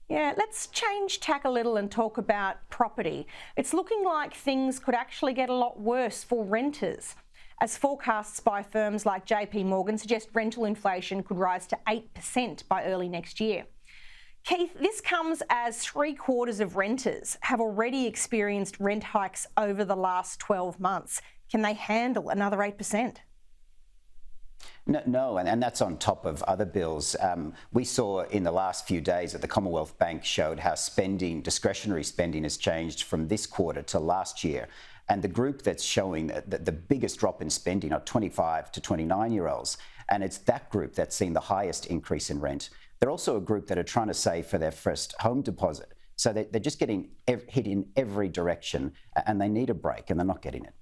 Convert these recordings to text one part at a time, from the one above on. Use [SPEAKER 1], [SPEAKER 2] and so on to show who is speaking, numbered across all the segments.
[SPEAKER 1] Yeah, let's change tack a little and talk about property. It's looking like things could actually get a lot worse for renters, as forecasts by firms like JP Morgan suggest rental inflation could rise to 8% by early next year. Keith, this comes as 3/4 of renters have already experienced rent hikes over the last 12 months. Can they handle another 8%?
[SPEAKER 2] No, and that's on top of other bills. We saw in the last few days that the Commonwealth Bank showed how discretionary spending has changed from this quarter to last year. And the group that's showing the biggest drop in spending are 25 to 29-year-olds. And it's that group that's seen the highest increase in rent. They're also a group that are trying to save for their first home deposit. So they're just getting hit in every direction, and they need a break, and they're not getting it.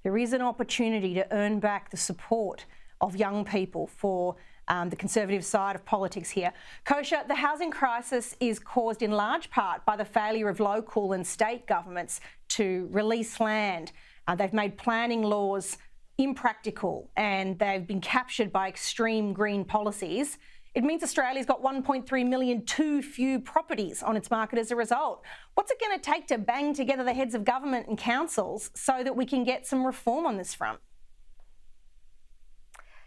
[SPEAKER 1] There is an opportunity to earn back the support of young people for the Conservative side of politics here. Kosha, the housing crisis is caused in large part by the failure of local and state governments to release land. They've made planning laws impractical and they've been captured by extreme green policies. It means Australia's got 1.3 million too few properties on its market as a result. What's it going to take to bang together the heads of government and councils so that we can get some reform on this front?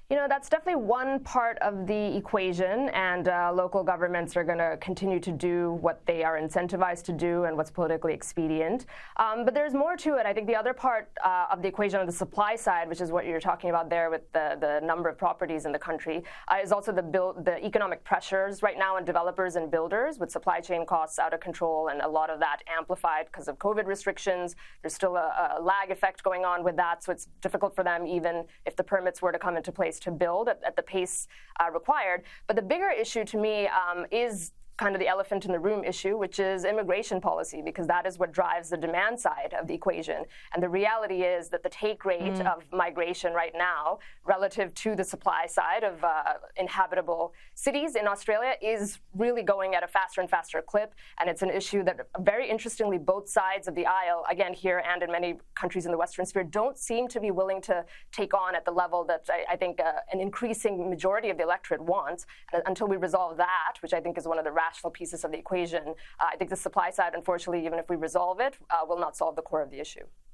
[SPEAKER 3] You know, that's definitely one part of the equation, and local governments are going to continue to do what they are incentivized to do and what's politically expedient. But there's more to it. I think the other part of the equation on the supply side, which is what you're talking about there with the number of properties in the country, is also the economic pressures right now on developers and builders with supply chain costs out of control and a lot of that amplified because of COVID restrictions. There's still a lag effect going on with that, so it's difficult for them even if the permits were to come into place to build at the pace required. But the bigger issue to me is kind of the elephant in the room issue, which is immigration policy, because that is what drives the demand side of the equation. And the reality is that the take rate of migration right now relative to the supply side of inhabitable cities in Australia is really going at a faster and faster clip. And it's an issue that, very interestingly, both sides of the aisle, again here and in many countries in the Western Sphere, don't seem to be willing to take on at the level that I think an increasing majority of the electorate wants. Until we resolve that, which I think is one of the rational pieces of the equation, I think the supply side, unfortunately, even if we resolve it, will not solve the core of the issue.